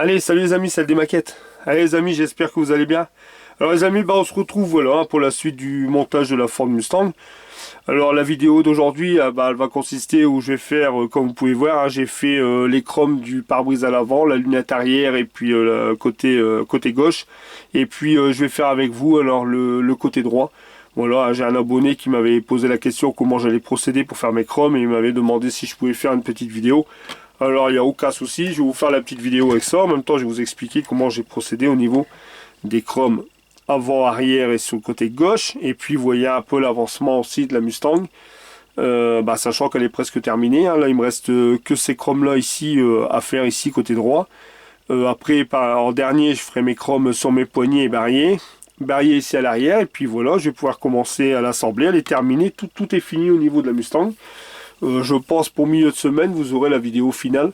Allez, salut les amis, c'est des maquettes. Allez les amis, j'espère que vous allez bien. Alors les amis, on se retrouve voilà pour la suite du montage de la Ford Mustang. Alors la vidéo d'aujourd'hui, elle va consister où je vais faire, comme vous pouvez voir, j'ai fait les chromes du pare-brise à l'avant, la lunette arrière et puis le côté gauche. Et puis je vais faire avec vous alors le côté droit. Voilà, j'ai un abonné qui m'avait posé la question comment j'allais procéder pour faire mes chromes et il m'avait demandé si je pouvais faire une petite vidéo. Alors il n'y a aucun souci, je vais vous faire la petite vidéo avec ça. En même temps, je vais vous expliquer comment j'ai procédé au niveau des chromes avant, arrière et sur le côté gauche. Et puis vous voyez un peu l'avancement aussi de la Mustang. Sachant qu'elle est presque terminée. Hein. Là, il me reste que ces chromes là ici à faire ici côté droit. Après, en dernier, je ferai mes chromes sur mes poignées et barillet. Barillet ici à l'arrière. Et puis voilà, je vais pouvoir commencer à l'assembler. Elle est terminée. Tout est fini au niveau de la Mustang. Je pense pour milieu de semaine, vous aurez la vidéo finale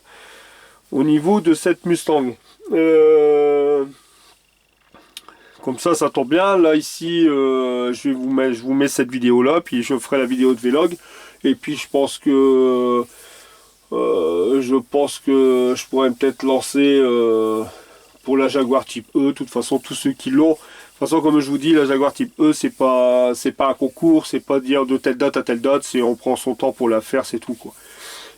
au niveau de cette Mustang. Comme ça tombe bien. Là, ici, je vous mets cette vidéo-là, puis je ferai la vidéo de vlog. Et puis, je pense que je pourrais peut-être lancer pour la Jaguar Type E. De toute façon, tous ceux qui l'ont. De toute façon, comme je vous dis, la Jaguar Type E, c'est pas un concours, c'est pas dire de telle date à telle date, c'est on prend son temps pour la faire, c'est tout quoi.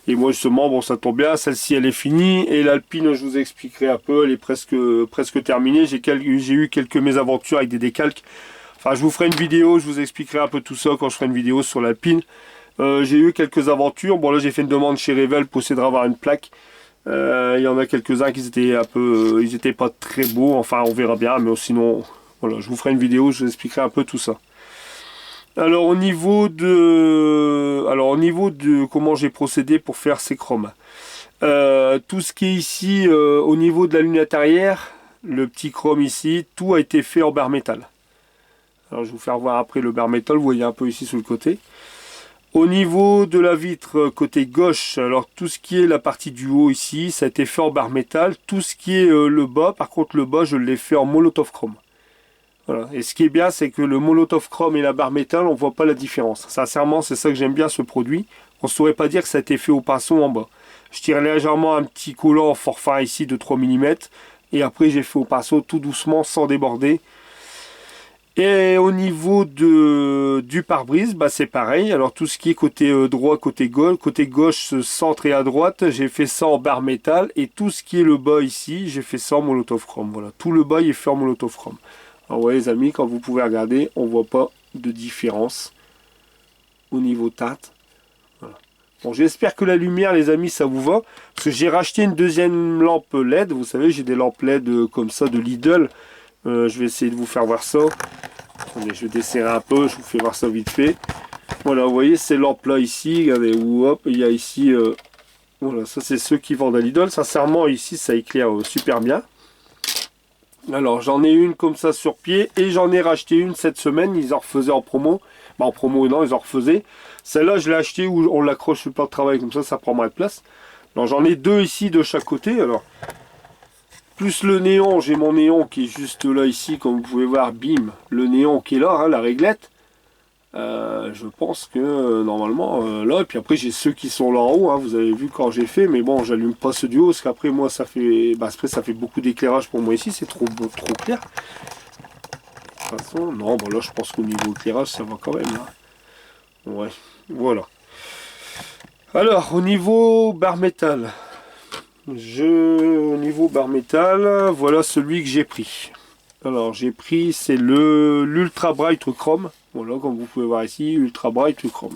Et moi justement, bon ça tombe bien, celle-ci elle est finie, et l'Alpine, je vous expliquerai un peu, elle est presque terminée. J'ai eu quelques mésaventures avec des décalques. Enfin, je vous ferai une vidéo, je vous expliquerai un peu tout ça quand je ferai une vidéo sur l'Alpine. J'ai eu quelques aventures, bon là j'ai fait une demande chez Revel pour essayer de avoir une plaque. Il y en a quelques-uns qui étaient ils étaient pas très beaux, enfin on verra bien, mais sinon... Voilà, je vous ferai une vidéo, je vous expliquerai un peu tout ça. Alors au niveau de comment j'ai procédé pour faire ces chromes. Tout ce qui est ici au niveau de la lunette arrière, le petit chrome ici, tout a été fait en barre métal. Alors je vais vous faire voir après le barre métal, vous voyez un peu ici sur le côté. Au niveau de la vitre côté gauche, alors tout ce qui est la partie du haut ici, ça a été fait en barre métal. Tout ce qui est le bas, par contre le bas je l'ai fait en molotov chrome. Voilà. Et ce qui est bien, c'est que le molotov chrome et la barre métal, on voit pas la différence. Sincèrement, c'est ça que j'aime bien ce produit. On ne saurait pas dire que ça a été fait au pinceau en bas. Je tire légèrement un petit collant fort fin ici de 3 mm. Et après, j'ai fait au pinceau tout doucement, sans déborder. Et au niveau du pare-brise, c'est pareil. Alors tout ce qui est côté droit, côté gauche, centre et à droite, j'ai fait ça en barre métal. Et tout ce qui est le bas ici, j'ai fait ça en molotov chrome. Voilà, tout le bas il est fait en molotov chrome. Alors, vous voyez les amis, quand vous pouvez regarder, on voit pas de différence au niveau teinte. Voilà. Bon, j'espère que la lumière, les amis, ça vous va. Parce que j'ai racheté une deuxième lampe LED. Vous savez, j'ai des lampes LED comme ça de Lidl. Je vais essayer de vous faire voir ça. Attendez, je vais desserrer un peu, je vous fais voir ça vite fait. Voilà, vous voyez ces lampes-là ici. Regardez, hop, il y a ici... voilà, ça c'est ceux qui vendent à Lidl. Sincèrement, ici, ça éclaire super bien. Alors j'en ai une comme ça sur pied et j'en ai racheté une cette semaine, ils en refaisaient en promo. En promo non, ils en refaisaient. Celle-là je l'ai acheté où on l'accroche sur le plan de travail comme ça prend moins de place. Alors j'en ai deux ici de chaque côté. Alors plus le néon, j'ai mon néon qui est juste là ici comme vous pouvez voir, bim, le néon qui est là, hein, la réglette. Je pense que normalement là, et puis après j'ai ceux qui sont là en haut, hein, vous avez vu quand j'ai fait, mais bon j'allume pas ceux du haut parce qu'après moi ça fait après ça fait beaucoup d'éclairage pour moi ici, c'est trop clair. De toute façon, non, bon là je pense qu'au niveau éclairage ça va quand même. Hein. Ouais, voilà. Alors au niveau barre métal, voilà celui que j'ai pris. Alors j'ai pris, c'est l'Ultra Bright Chrome. Voilà, comme vous pouvez voir ici, Ultra Bright Chrome.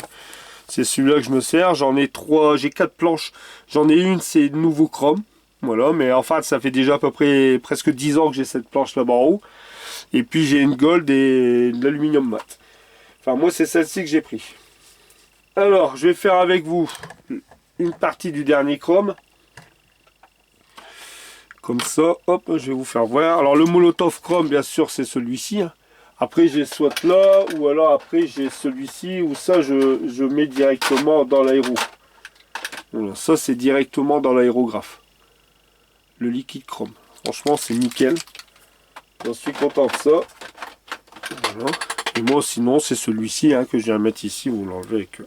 C'est celui-là que je me sers. J'en ai 3, j'ai 4 planches. J'en ai une, c'est nouveau chrome. Voilà, mais en fait, ça fait déjà à peu près presque 10 ans que j'ai cette planche là-bas en haut. Et puis j'ai une gold et de l'aluminium mat. Enfin, moi, c'est celle-ci que j'ai pris. Alors, je vais faire avec vous une partie du dernier chrome. Comme ça, hop, je vais vous faire voir. Alors, le molotov chrome, bien sûr, c'est celui-ci. Hein. Après j'ai soit là, ou alors après j'ai celui-ci, ou ça je mets directement dans l'aéro. Voilà, ça c'est directement dans l'aérographe. Le liquide chrome. Franchement c'est nickel. J'en suis content de ça. Voilà. Et moi sinon c'est celui-ci hein, que je viens mettre ici, vous l'enlevez avec...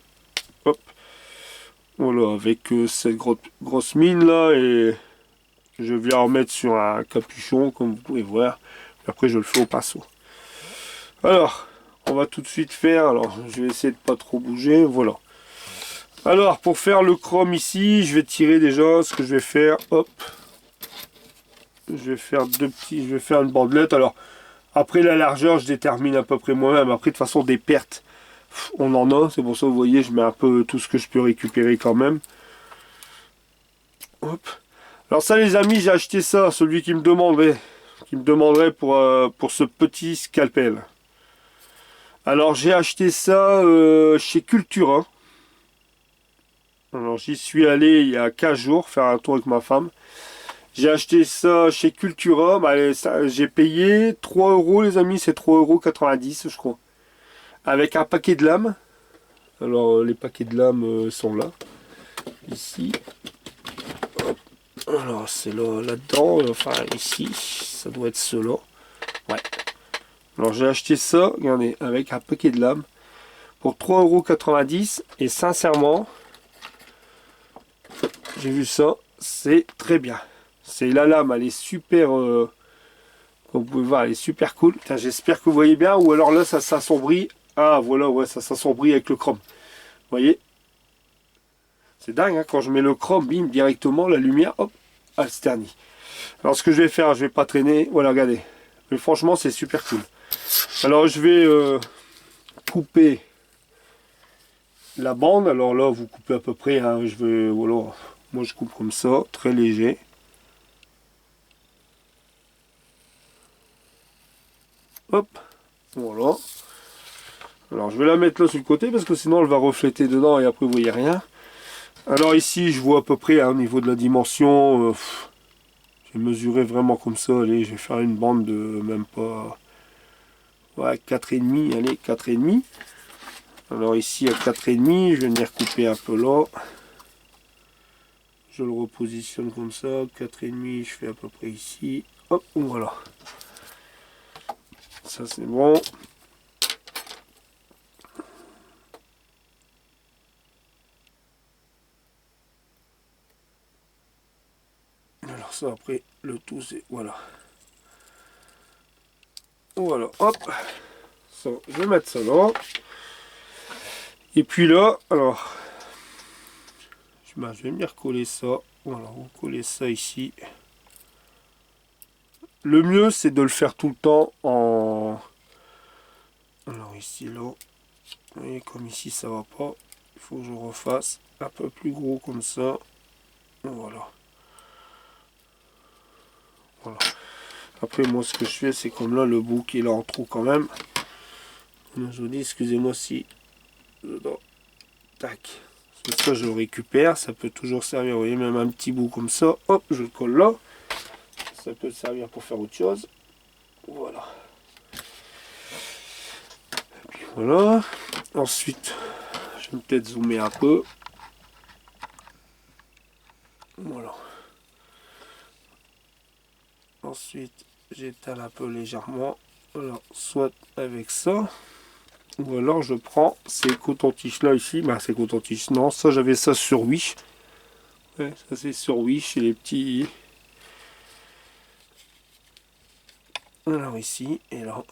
Hop. Voilà, avec cette grosse mine là et Je vais en mettre sur un capuchon, comme vous pouvez voir. Après, je le fais au pinceau. Alors, on va tout de suite faire. Alors, je vais essayer de pas trop bouger. Voilà. Alors, pour faire le chrome ici, je vais tirer déjà ce que je vais faire. Hop. Je vais faire je vais faire une bandelette. Alors, après la largeur, je détermine à peu près moi-même. Après, de toute façon, des pertes, on en a. C'est pour ça, vous voyez, je mets un peu tout ce que je peux récupérer quand même. Hop. Alors ça, les amis, j'ai acheté ça. Celui qui me demanderait pour ce petit scalpel. Alors, j'ai acheté ça chez Cultura. Alors, j'y suis allé il y a 15 jours faire un tour avec ma femme. J'ai acheté ça chez Cultura. Bah, j'ai payé 3 euros, les amis. C'est 3,90 € je crois. Avec un paquet de lames. Alors, les paquets de lames sont là. Ici. Hop. Alors, c'est là-dedans. Enfin, ici. Ça doit être cela. Ouais. Alors, j'ai acheté ça, regardez, avec un paquet de lames. Pour 3,90 € et sincèrement, j'ai vu ça, c'est très bien. C'est la lame, elle est super, comme vous pouvez voir, elle est super cool. J'espère que vous voyez bien, ou alors là ça s'assombrit. Ah voilà, ouais, ça s'assombrit avec le chrome. Vous voyez? C'est dingue, hein, quand je mets le chrome, bim, directement, la lumière, hop, elle se ternit. Alors ce que je vais faire, je vais pas traîner, voilà, regardez. Mais franchement, c'est super cool. Alors je vais couper la bande. Alors là, vous coupez à peu près, hein, voilà, moi je coupe comme ça, très léger. Hop, voilà. Alors je vais la mettre là sur le côté parce que sinon elle va refléter dedans et après vous voyez rien. Alors ici je vois à peu près, hein, au niveau de la dimension, j'ai mesuré vraiment comme ça. Allez, je vais faire une bande de même pas, ouais, 4,5, allez, 4,5. Alors ici à 4,5, je vais venir couper un peu là. Je le repositionne comme ça, 4,5, je fais à peu près ici. Hop, voilà. Ça c'est bon. Alors ça après, le tout c'est, voilà. Voilà, hop. Ça, je vais mettre ça là. Et puis là, alors, je vais venir coller ça. Voilà, vous collez ça ici. Le mieux, c'est de le faire tout le temps en... Alors ici, là, vous voyez, comme ici, ça va pas. Il faut que je refasse un peu plus gros comme ça. Voilà. Voilà. Après, moi, ce que je fais, c'est comme là, le bout qui est là en trou quand même. Je vous dis, excusez-moi si... Dedans. Tac. Ça, je le récupère. Ça peut toujours servir. Vous voyez, même un petit bout comme ça. Hop, je le colle là. Ça peut servir pour faire autre chose. Voilà. Et puis voilà. Ensuite, je vais peut-être zoomer un peu. Voilà. Ensuite, j'étale un peu légèrement. Alors, soit avec ça. Ou alors je prends ces cotons-tiges là ici. Bah, ces cotons-tiges. Non, ça j'avais ça sur Wish. Ouais, ça c'est sur Wish. Et les petits. Alors ici et là.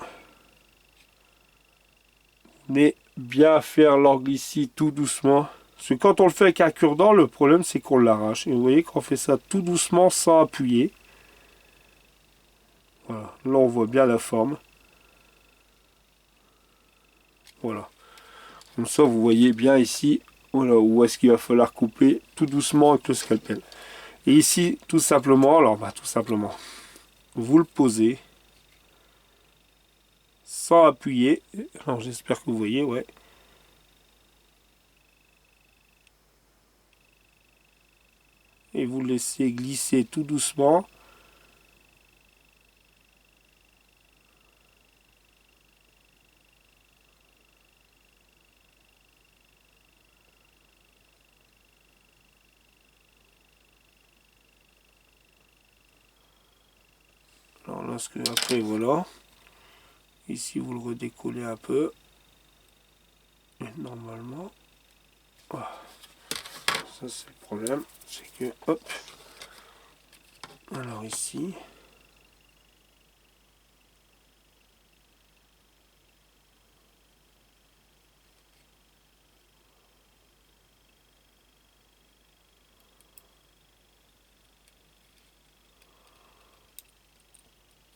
Mais bien faire l'angle ici tout doucement. Parce que quand on le fait avec un cure-dent, le problème c'est qu'on l'arrache. Et vous voyez qu'on fait ça tout doucement sans appuyer. Voilà. Là on voit bien la forme. Voilà. Comme ça vous voyez bien ici. Voilà où est-ce qu'il va falloir couper tout doucement avec le scalpel. Et ici tout simplement, alors bah tout simplement, vous le posez sans appuyer. Alors j'espère que vous voyez, ouais. Et vous le laissez glisser tout doucement. Alors là, après, voilà. Ici, vous le redécollez un peu. Et normalement, voilà. Ça c'est le problème, c'est que, hop, Alors ici.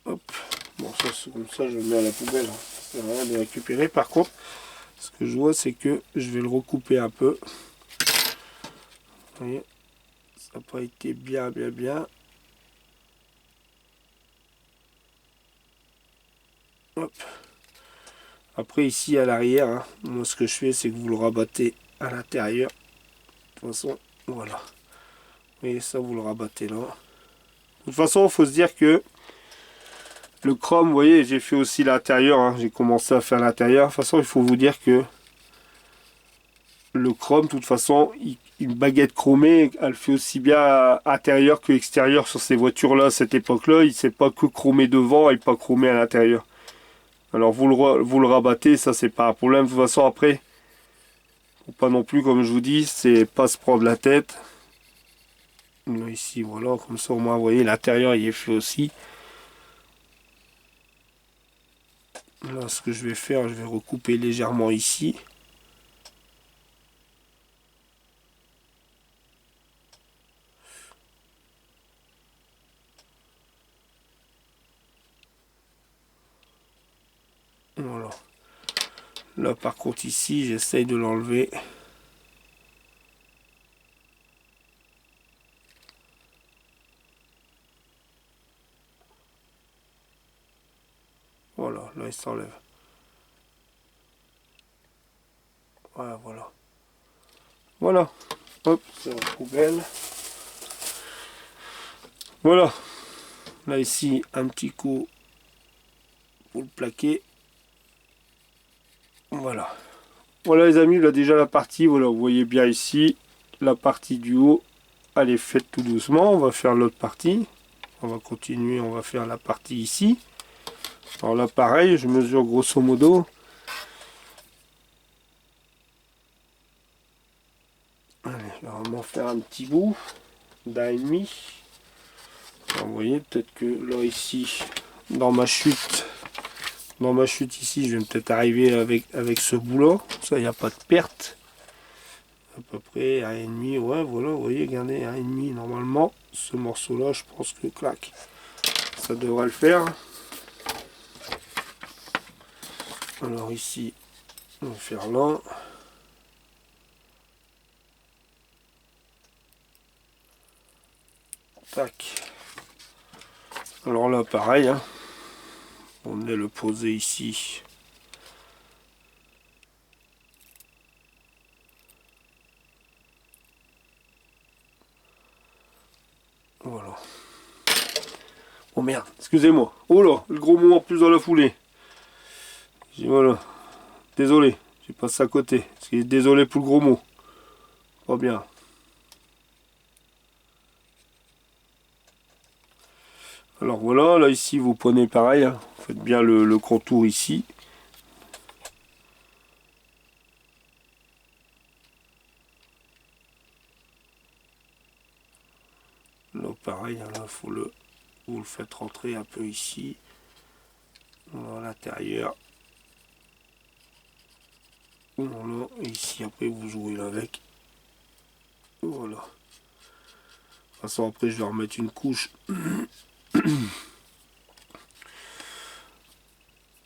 Hop. Bon, ça c'est comme ça, je le mets à la poubelle. Ça sert à rien de récupérer. Par contre, ce que je vois, c'est que je vais le recouper un peu. Vous voyez, ça n'a pas été bien. Hop. Après ici à l'arrière, hein, moi ce que je fais, c'est que vous le rabattez à l'intérieur. De toute façon, voilà. Vous voyez ça, vous le rabattez là. De toute façon, il faut se dire que le chrome, vous voyez, j'ai fait aussi l'intérieur. Hein, j'ai commencé à faire l'intérieur. De toute façon, il faut vous dire que le chrome, de toute façon, une baguette chromée, elle fait aussi bien intérieur que extérieur sur ces voitures-là à cette époque-là. Il ne s'est pas que chromé devant et pas chromé à l'intérieur. Alors vous le rabattez, ça c'est pas un problème. De toute façon, après, faut pas non plus, comme je vous dis, c'est pas se prendre la tête. Là, ici, voilà, comme ça au moins, vous voyez, l'intérieur il est fait aussi. Là, ce que je vais faire, je vais recouper légèrement ici. Voilà. Là, par contre, ici, j'essaye de l'enlever. Voilà, là, il s'enlève. Voilà, voilà. Voilà. Hop, c'est la poubelle. Voilà. Là, ici, un petit coup pour le plaquer. Voilà. Voilà, les amis, là, déjà la partie, voilà, vous voyez bien ici, la partie du haut, elle est faite tout doucement. On va faire l'autre partie. On va continuer, on va faire la partie ici. Alors là, pareil, je mesure grosso modo. Allez, je vais vraiment faire un petit bout d'un et demi. Alors, vous voyez, peut-être que là, ici, dans ma chute ici, je vais peut-être arriver avec ce bout-là. Ça, il n'y a pas de perte. À peu près un et demi, ouais, voilà, vous voyez, regardez, un et demi, normalement. Ce morceau-là, je pense que, clac, ça devrait le faire. Alors ici, on va faire là. Tac. Alors là, pareil, hein. On venait le poser ici. Voilà. Oh merde, excusez-moi. Oh là, le gros mot en plus dans la foulée. Voilà. Désolé, j'ai passé à côté. Désolé pour le gros mot. Pas bien. Alors voilà, là ici vous prenez pareil. Hein. Faites bien le contour ici. Là pareil, hein, là vous le faites rentrer un peu ici. Dans l'intérieur. Voilà, et ici après vous jouez avec. Voilà. De toute façon après je vais remettre une couche.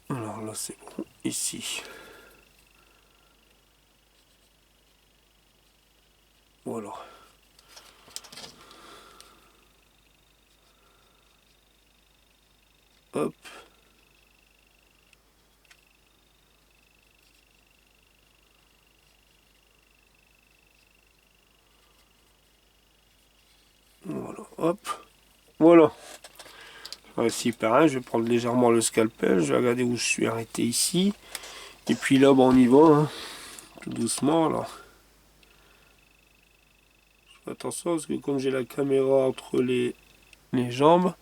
Alors là c'est bon, ici. Voilà. Hop. Voilà, hop. Voilà. Ici pareil, je vais prendre légèrement le scalpel, je vais regarder où je suis arrêté ici. Et puis là, bon, on y va, hein. Tout doucement. Alors, je fais attention parce que comme j'ai la caméra entre les jambes,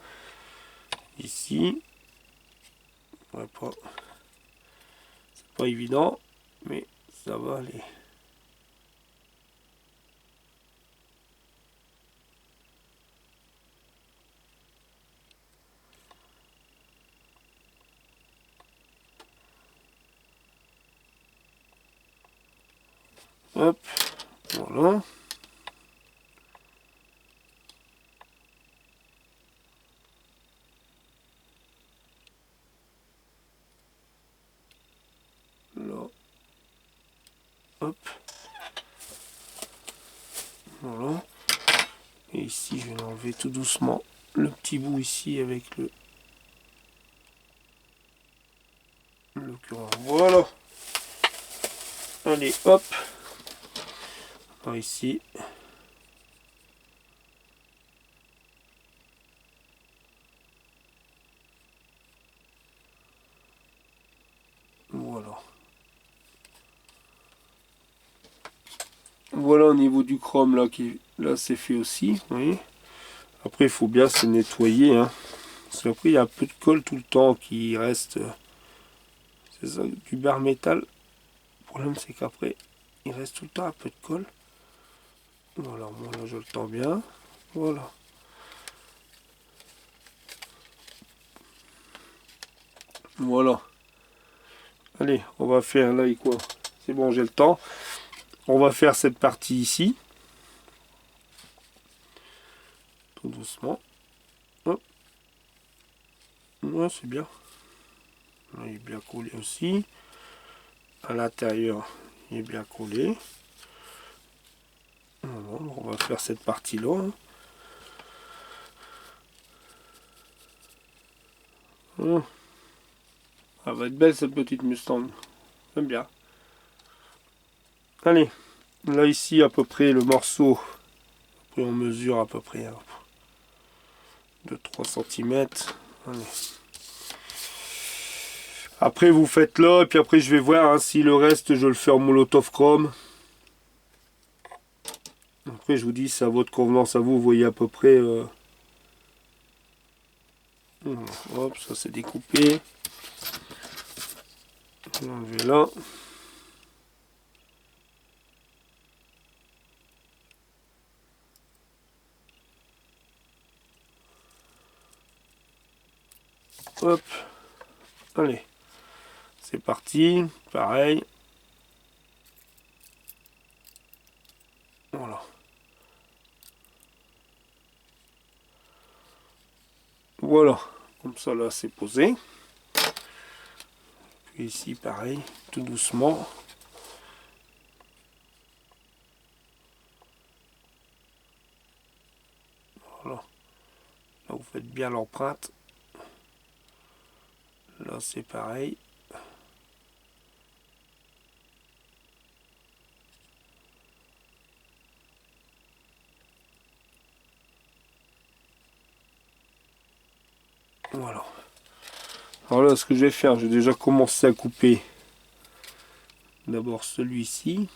ici, ouais, c'est pas évident, mais ça va aller. Hop, voilà. Là. Hop. Voilà. Et ici, je vais l'enlever tout doucement. Le petit bout ici avec le curant. Voilà. Allez, hop. Par ici. Voilà. Voilà au niveau du chrome là qui là c'est fait aussi. Vous voyez. Après il faut bien se nettoyer. Hein. Parce qu'après il y a un peu de colle tout le temps qui reste. C'est ça, du bar métal. Le problème c'est qu'après il reste tout le temps un peu de colle. Voilà, moi là je le tends bien. Voilà. Voilà. Allez, on va faire là et quoi. C'est bon, j'ai le temps. On va faire cette partie ici. Tout doucement. Hop. Ouais, c'est bien. Là, il est bien collé aussi. À l'intérieur, il est bien collé. Voilà, on va faire cette partie-là. Voilà. Elle va être belle cette petite Mustang. J'aime bien. Allez, là ici à peu près le morceau. Après on mesure à peu près de 3 cm. Allez. Après vous faites là, et puis après je vais voir hein, si le reste je le fais en molotov chrome. Après je vous dis c'est à votre convenance à vous, vous voyez à peu près. Hop, ça c'est découpé. On va enlever là. Hop, allez, c'est parti, pareil. Voilà. Voilà, comme ça là c'est posé. Puis ici pareil, tout doucement. Voilà. Là vous faites bien l'empreinte. Là c'est pareil. Voilà. Alors là ce que je vais faire, j'ai déjà commencé à couper d'abord celui-ci.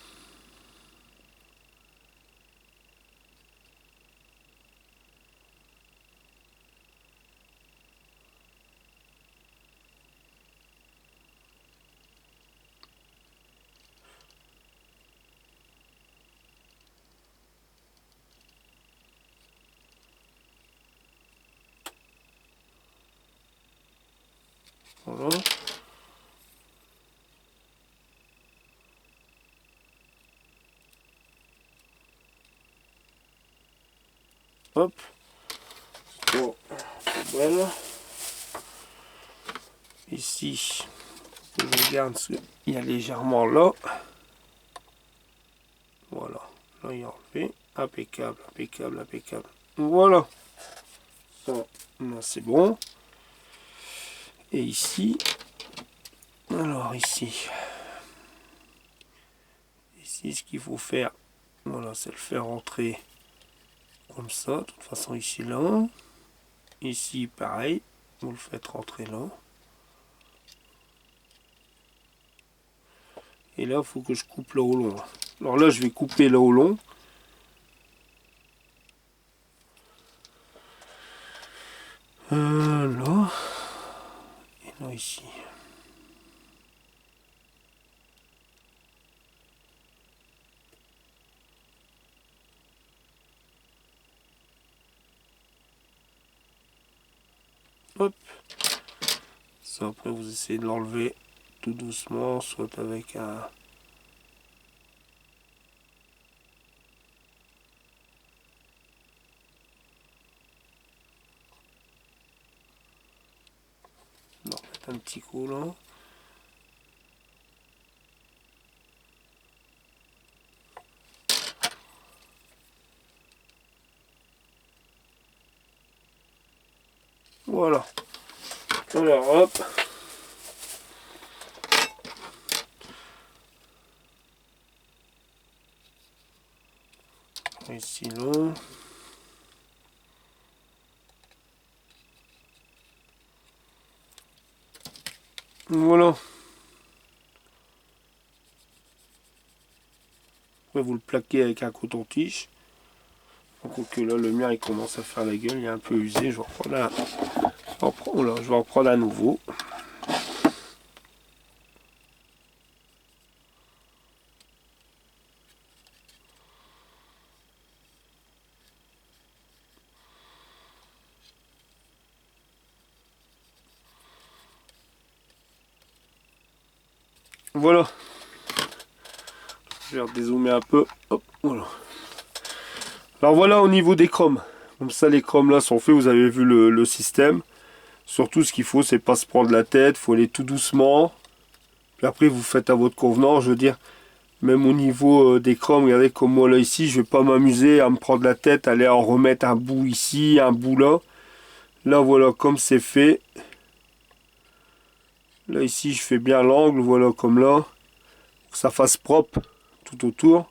Voilà. Hop. Bon, voilà. Ici, je regarde ce qu'il y a légèrement là. Voilà. Là, il est enlevé. Impeccable, impeccable, impeccable. Voilà. Ça, là, c'est bon. Et ici, alors ici, ce qu'il faut faire, voilà, c'est le faire entrer comme ça. De toute façon, ici, là. Ici, pareil. Vous le faites rentrer là. Et là, il faut que je coupe là au long. Alors là, je vais couper là au long. Là. Et là, ici. Hop. Ça, après, vous essayez de l'enlever tout doucement, soit avec un mettre un petit coup là. Voilà. Alors hop. Ici là. Voilà. Après vous le plaquez avec un coton-tige. Donc que là le mien il commence à faire la gueule, il est un peu usé. Je vais reprendre je vais en prendre à nouveau. Voilà. Je vais redézoomer un peu. Hop, voilà. Alors voilà au niveau des chromes. Comme ça les chromes là sont faits, vous avez vu le système. Surtout ce qu'il faut c'est pas se prendre la tête, il faut aller tout doucement. Puis après vous faites à votre convenance, je veux dire. Même au niveau des chromes, regardez comme moi là ici, je vais pas m'amuser à me prendre la tête, aller en remettre un bout ici, un bout là. Là voilà comme c'est fait. Là ici je fais bien l'angle, voilà comme là. Pour que ça fasse propre tout autour.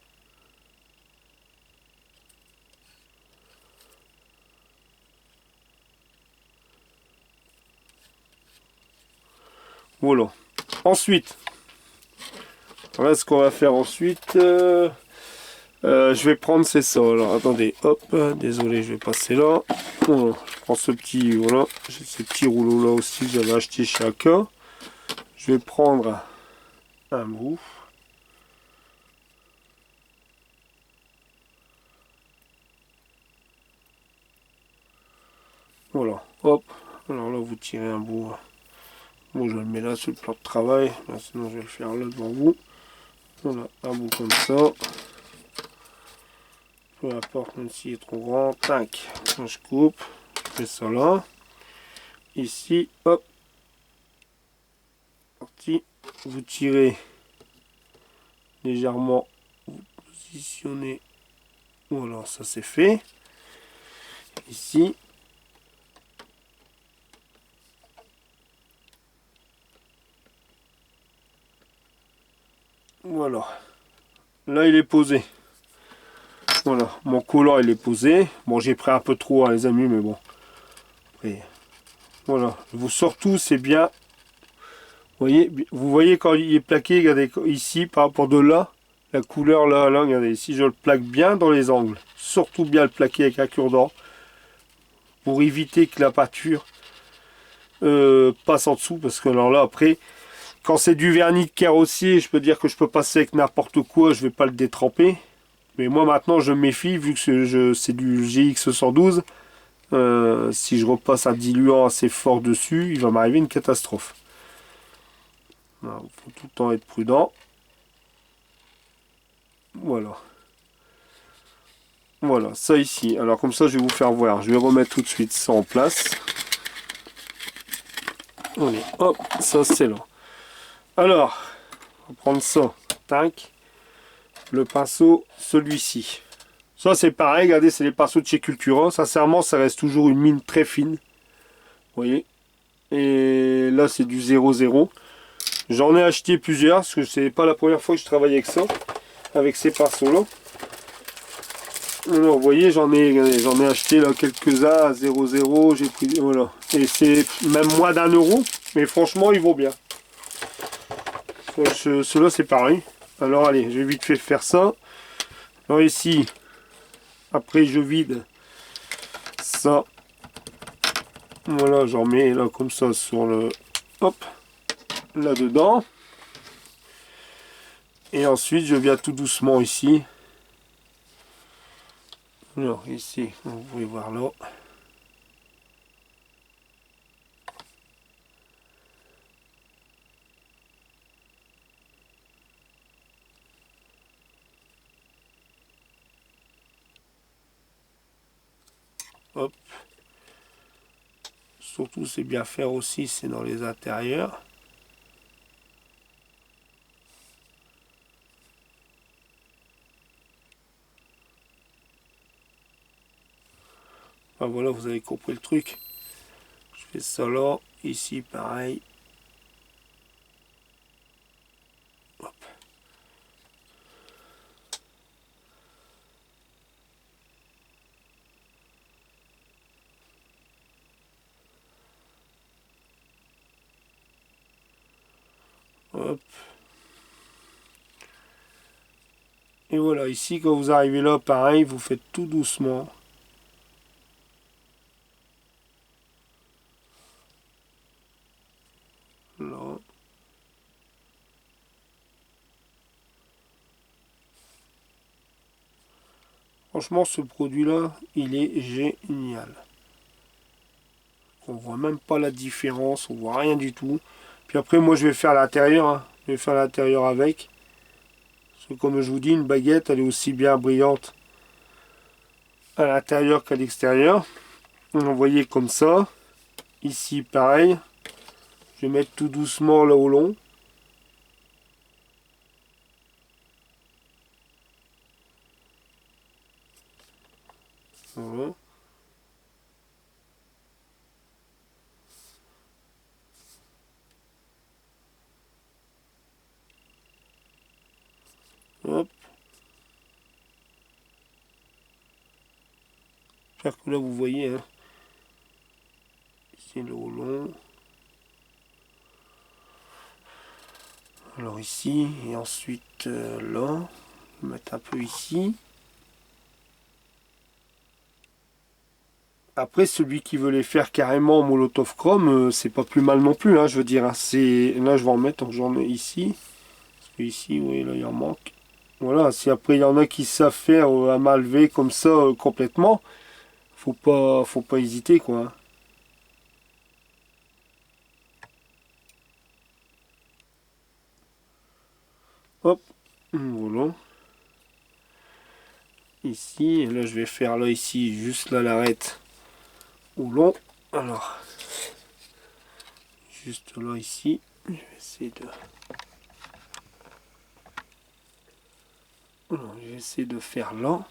Voilà. Ensuite, voilà ce qu'on va faire ensuite. Je vais prendre c'est ça. Alors attendez, hop, désolé, je vais passer là. Voilà, je prends ce petit, voilà, j'ai ces petits rouleaux là aussi que j'avais acheté chez Aka. Je vais prendre un bout. Voilà, hop. Alors là, vous tirez un bout. Bon, je le mets là sur le plan de travail. Là, sinon, je vais le faire là devant vous. Voilà, un bout comme ça. Peu importe, même s'il est trop grand. Tac, je coupe. Je fais ça là. Ici, hop. Parti. Vous tirez légèrement. Vous positionnez. Voilà, ça c'est fait. Ici. Voilà. Là, il est posé. Voilà, mon collant il est posé. Bon, j'ai pris un peu trop, hein, les amis, mais bon. Et voilà, vous surtout, c'est bien. Vous voyez quand il est plaqué, regardez ici, par rapport de là, la couleur là, là, regardez, ici, je le plaque bien dans les angles. Surtout bien le plaquer avec un cure-dent pour éviter que la pâture passe en dessous. Parce que alors là, après, quand c'est du vernis de carrossier, je peux dire que je peux passer avec n'importe quoi, je vais pas le détremper. Mais moi maintenant je me méfie vu que c'est du GX 112. Si je repasse un diluant assez fort dessus, il va m'arriver une catastrophe. Il faut tout le temps être prudent. Voilà. Voilà, ça ici. Alors comme ça je vais vous faire voir. Je vais remettre tout de suite ça en place. Allez, hop, ça c'est là. Alors, on va prendre ça. Tac. Le pinceau, celui-ci. Ça c'est pareil, regardez, c'est les pinceaux de chez Cultura. Sincèrement, ça reste toujours une mine très fine. Vous voyez. Et là c'est du 0,0. J'en ai acheté plusieurs, parce que c'est pas la première fois que je travaille avec ça. Avec ces pinceaux là. Alors, vous voyez, j'en ai acheté là quelques-uns à 0,0. J'ai pris, voilà. Et c'est même moins d'1 €. Mais franchement, il vaut bien. Ceux-là c'est pareil. Alors allez, je vais vite fait faire ça. Alors ici, après je vide ça. Voilà, j'en mets là comme ça sur le... Hop, là-dedans. Et ensuite, je viens tout doucement ici. Alors ici, vous pouvez voir là. Hop. surtout c'est bien faire aussi, c'est dans les intérieurs. Enfin, voilà, vous avez compris le truc. Je fais ça là, ici pareil. Hop. Hop. Et voilà, ici quand vous arrivez là, pareil, vous faites tout doucement. Là. Franchement, ce produit-là, il est génial. On voit même pas la différence, on voit rien du tout. Puis après, moi, je vais faire l'intérieur. Hein. Je vais faire l'intérieur avec. Parce que comme je vous dis, une baguette, elle est aussi bien brillante à l'intérieur qu'à l'extérieur. Vous voyez comme ça. Ici, pareil. Je vais mettre tout doucement là au long. Voilà. Hop. J'espère que là vous voyez. Hein. Ici le haut long. Alors ici et ensuite là. Je vais mettre un peu ici. Après, celui qui veut les faire carrément en Molotov Chrome, c'est pas plus mal non plus, hein, je veux dire. Hein, là, je vais en mettre, donc j'en mets ici. Parce que ici, oui, là, il en manque. Voilà, si après, il y en a qui savent faire un malvé comme ça, complètement, faut pas hésiter, quoi. Hein. Hop, voilà. Ici, et là, je vais faire, là, ici, juste là, l'arête au long. Alors, juste là, ici, je vais essayer de... Alors, je vais essayer de faire là.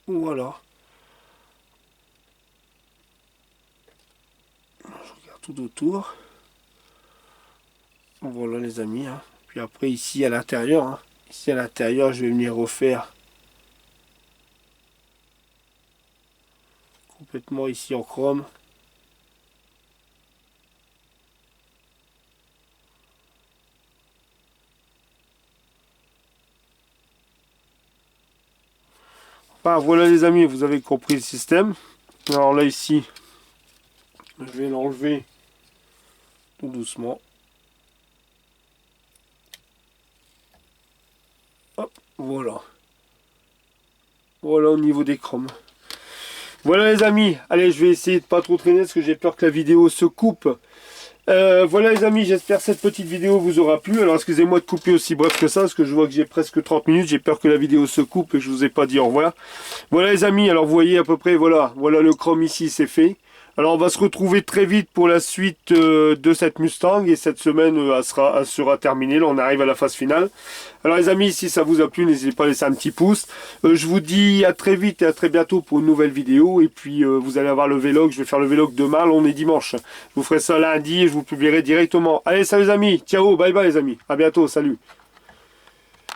Voilà. Je regarde tout autour. Voilà les amis. Hein. Puis après ici à l'intérieur. Hein. Ici à l'intérieur, je vais venir refaire complètement ici en chrome. Enfin, voilà les amis, vous avez compris le système. Alors là ici, je vais l'enlever tout doucement. Hop, voilà. Voilà au niveau des chromes. Voilà les amis, allez je vais essayer de pas trop traîner parce que j'ai peur que la vidéo se coupe. Voilà les amis, j'espère que cette petite vidéo vous aura plu. Alors excusez-moi de couper aussi bref que ça, parce que je vois que j'ai presque 30 minutes. J'ai peur que la vidéo se coupe et que je vous ai pas dit au revoir. Voilà les amis, alors vous voyez à peu près, voilà le chrome ici, c'est fait. Alors on va se retrouver très vite pour la suite de cette Mustang. Et cette semaine, elle sera terminée. Là on arrive à la phase finale. Alors les amis, si ça vous a plu, n'hésitez pas à laisser un petit pouce. Je vous dis à très vite et à très bientôt pour une nouvelle vidéo. Et puis vous allez avoir le vlog. Je vais faire le vlog demain. Là on est dimanche. Je vous ferai ça lundi et je vous publierai directement. Allez, salut les amis. Ciao, bye bye les amis. À bientôt, salut.